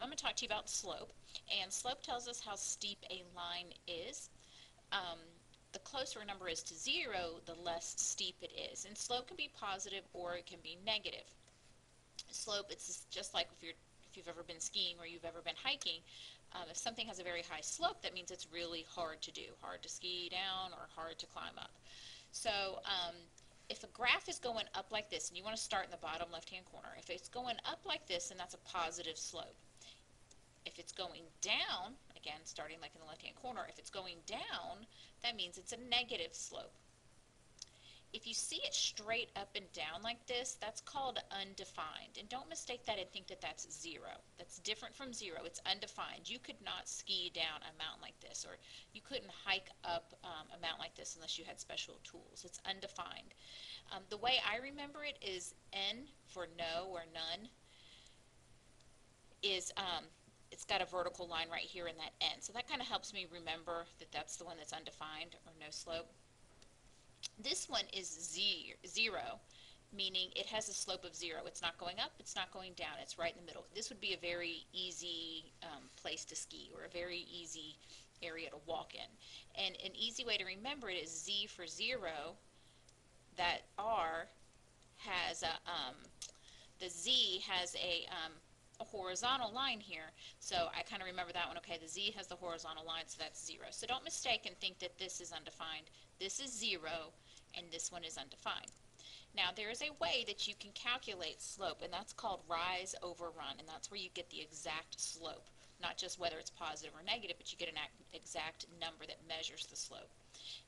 I'm going to talk to you about slope, and slope tells us how steep a line is. Um, the closer a number is to 0, the less steep it is. And slope can be positive or it can be negative. Slope, it's just like if you've ever been skiing or you've ever been hiking. If something has a very high slope, that means it's really hard to do, hard to ski down or hard to climb up. So if a graph is going up like this, and you want to start in the bottom left-hand corner, if it's going up like this, then that's a positive slope. If it's going down, again, starting like in the left-hand corner, if it's going down, that means it's a negative slope. If you see it straight up and down like this, that's called undefined. And don't mistake that and think that that's 0. That's different from 0. It's undefined. You could not ski down a mountain like this, or you couldn't hike up a mountain like this unless you had special tools. It's undefined. The way I remember it is N for no or none is it's got a vertical line right here in that N. So that kind of helps me remember that that's the one that's undefined or no slope. This one is 0, meaning it has a slope of 0. It's not going up, it's not going down, it's right in the middle. This would be a very easy place to ski, or a very easy area to walk in. And an easy way to remember it is Z for 0, that R has the Z has a horizontal line here, so I kind of remember that one. Okay, the Z has the horizontal line, so that's 0. So don't mistake and think that this is undefined. This is 0, and this one is undefined. Now, there is a way that you can calculate slope, and that's called rise over run, and that's where you get the exact slope. Not just whether it's positive or negative, but you get an exact number that measures the slope.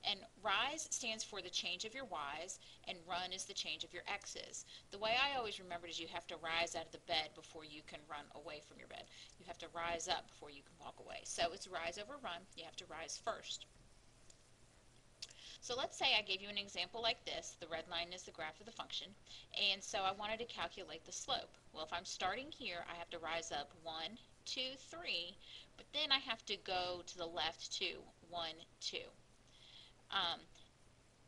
And rise stands for the change of your y's, and run is the change of your x's. The way I always remember it is you have to rise out of the bed before you can run away from your bed. You have to rise up before you can walk away. So it's rise over run. You have to rise first. So let's say I gave you an example like this. The red line is the graph of the function, and so I wanted to calculate the slope. Well, if I'm starting here, I have to rise up 1, 2, 3, but then I have to go to the left 2, 1, 2.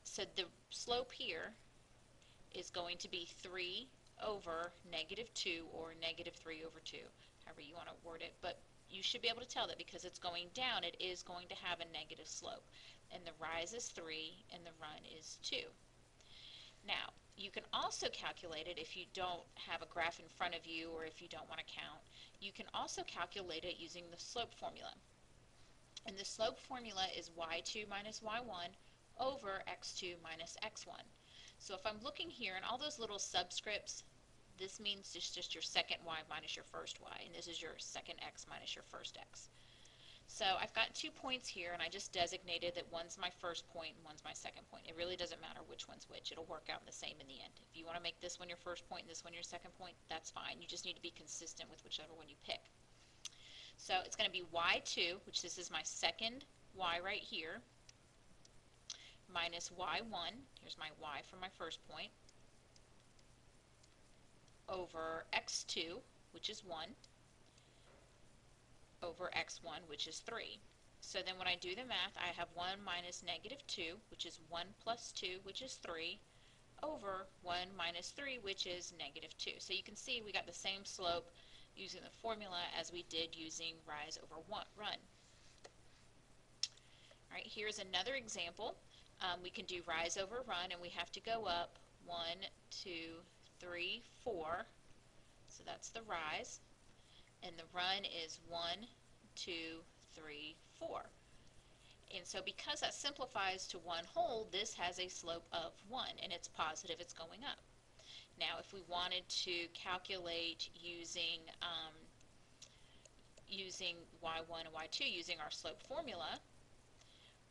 So the slope here is going to be 3 over negative 2, or negative 3 over 2, however you want to word it. But you should be able to tell that because it's going down, it is going to have a negative slope. And the rise is 3, and the run is 2. Now, you can also calculate it if you don't have a graph in front of you, or if you don't want to count. You can also calculate it using the slope formula. And the slope formula is y2 minus y1 over x2 minus x1. So if I'm looking here, and all those little subscripts, this means just your second y minus your first y, and this is your second x minus your first x. So I've got 2 points here, and I just designated that one's my first point and one's my second point. It really doesn't matter which one's which. It'll work out the same in the end. If you want to make this one your first point and this one your second point, that's fine. You just need to be consistent with whichever one you pick. So it's going to be y2, which this is my second y right here, minus y1, here's my y from my first point, over x2, which is 1, over x1, which is 3. So then when I do the math, I have 1 minus negative 2, which is 1 plus 2, which is 3, over 1 minus 3, which is negative 2. So you can see we got the same slope using the formula as we did using rise over run. All right, here's another example. We can do rise over run, and we have to go up 1, 2, 3, 4. So that's the rise. And the run is 1, 2, 3, 4. And so because that simplifies to one whole, this has a slope of 1, and it's positive, it's going up. Now, if we wanted to calculate using y1 and y2 using our slope formula,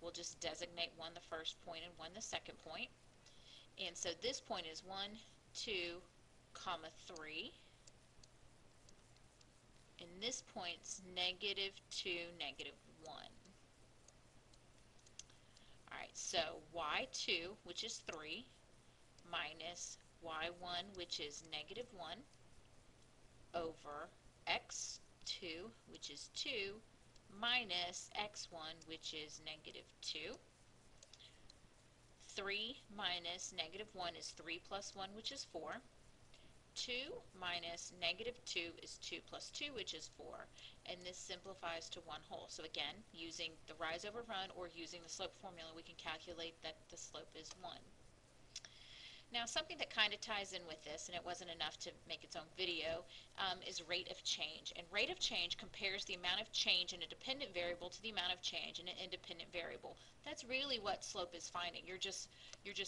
we'll just designate one the first point and one the second point. And so this point is 1, 2, 3. And this point's negative 2, negative 1. Alright, so y2, which is 3, minus y1, which is negative 1, over x2, which is 2, minus x1, which is negative 2. 3 minus negative 1 is 3 plus 1, which is 4. 2 minus negative 2 is 2 plus 2, which is 4. And this simplifies to 1 whole. So again, using the rise over run or using the slope formula, we can calculate that the slope is 1. Now, something that kind of ties in with this, and it wasn't enough to make its own video, is rate of change. And rate of change compares the amount of change in a dependent variable to the amount of change in an independent variable. That's really what slope is finding. You're just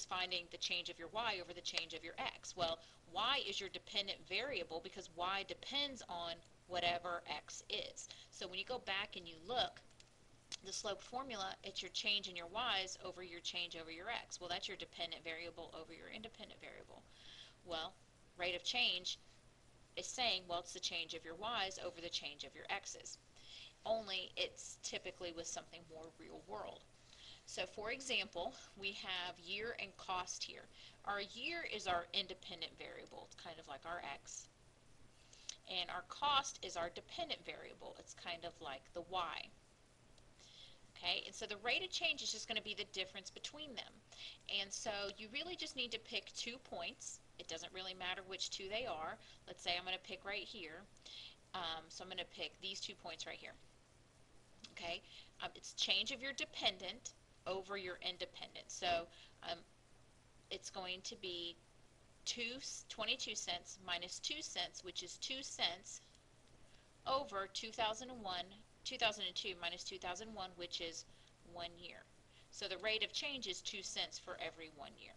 finding the change of your y over the change of your x. Well, y is your dependent variable because y depends on whatever x is. So when you go back and you look, the slope formula, it's your change in your y's over your change over your x. Well, that's your dependent variable over your independent variable. Well, rate of change is saying, well, it's the change of your y's over the change of your x's. Only it's typically with something more real world. So for example, we have year and cost here. Our year is our independent variable. It's kind of like our x. And our cost is our dependent variable. It's kind of like the y. Okay, and so the rate of change is just going to be the difference between them. And so you really just need to pick 2 points. It doesn't really matter which 2 they are. Let's say I'm going to pick right here. So I'm going to pick these 2 points right here. Okay, it's change of your dependent over your independent. So it's going to be 22 cents minus 2 cents, which is 2 cents, over 2002 minus 2001, which is 1 year. So the rate of change is 2 cents for every 1 year.